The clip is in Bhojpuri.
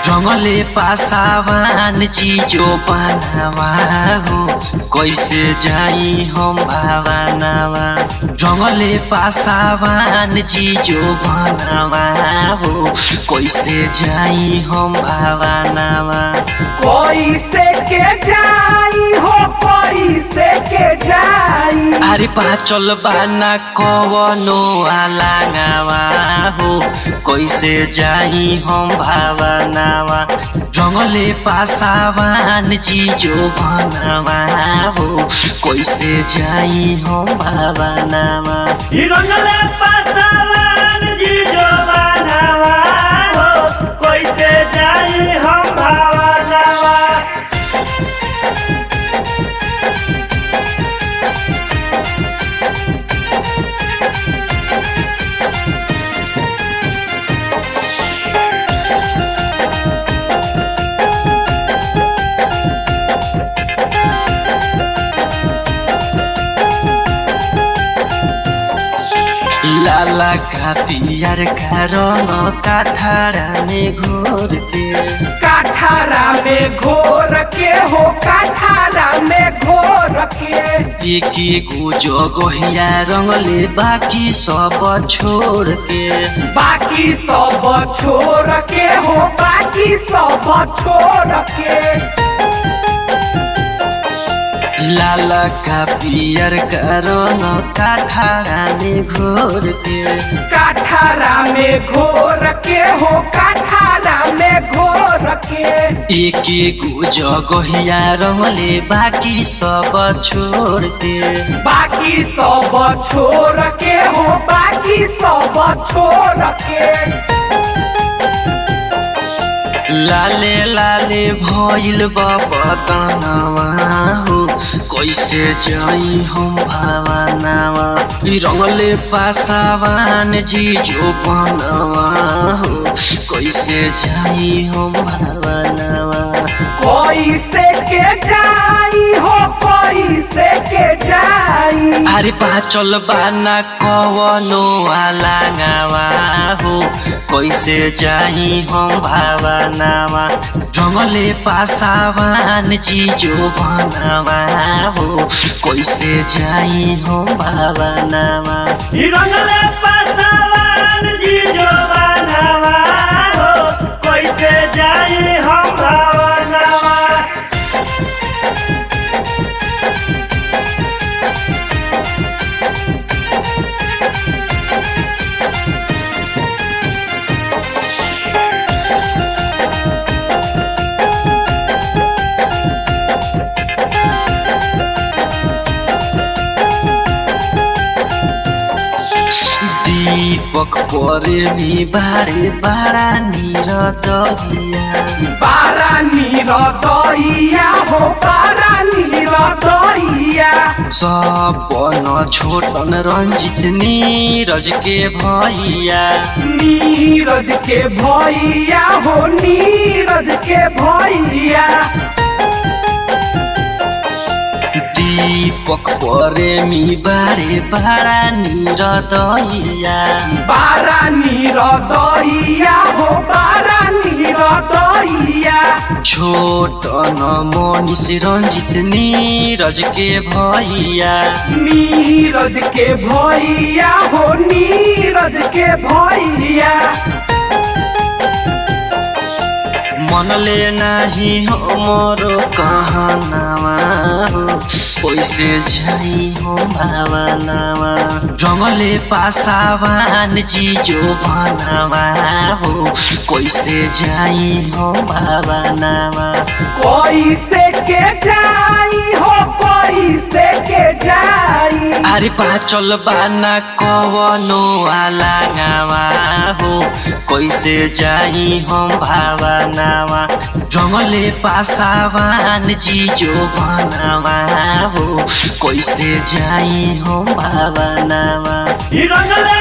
जंगले पासावान चीजो बनावा हो कैसे जाई हम भावनावा। जंगले पासावान चीजो बनावा हो कैसे जाई हम भावनावा। कैसे के जाई हो कैसे के जाई। अरे पाचल बाना कवनो आलांगावा हो कैसे जाई हम भावनावा। जंगले पासावान चीजो बनावा हो कैसे जाई हम भावनावा। जंगले पासावान चीजो बनावा हो कैसे जाई हम भावनावा। लाला का पियर का रंग काठारा में घोर के। काठारा में घोर के हो काठारा में घोर के। एक गो जगहिया रंगले बाकी सब छोड़ के। बाकी सब छोड़ के हो बाकी सब छोड़ के। लाला का पियर का रंग काठारा में घोर के। काठारा में घोर के हो काठारा में घोर के। एक गो जगहिया रंगले बाकी सब छोड़ के। बाकी सब छोड़ के हो बाकी सब छोड़ के। लाले लाले भइल बतनवा हो कैसे जाई हम भावनावा। रंगले पासावान चीजो बनवा हो कैसे जाई हम भावनावा। कैसे के जाई हो कैसे के जाई। अरे पाचल बाना कवनो आलांगावा हो कैसे जाई हम भावनावा। जंगले पासावान चीजो बनावा हो कैसे जाई हम भावनावा। रंगले पासावान चीजो बनावा हो कैसे जाई हम भावनावा। दीपक प्रेमी बारे बारा निरदइया। बारा निरदइया हो बारा निरदइया। सपन छोटन रंजित नीरज के भैया। नीरज के भैया हो नीरज के भैया। दीपक प्रेमी बारे बारा निरदइया। बारा निरदइया हो बारा निरदइया। छोटन मनीष रंजित नीरज के भैया। नीरज के भैया हो नीरज के भैया। मनले नाही हमरो कहनावा हो कैसे जाई हम भावनावा। जंगले पासावान चीजो बनावा हो कैसे जाई हम भावनावा। कैसे के जाई हो कैसे के जाई। अरे बाचल बाना कवनो आलांगावा हो कैसे जाई हम भावनावा रंगले पासावान जी जो बनावा हो कैसे जाई हम भावनावा रंगले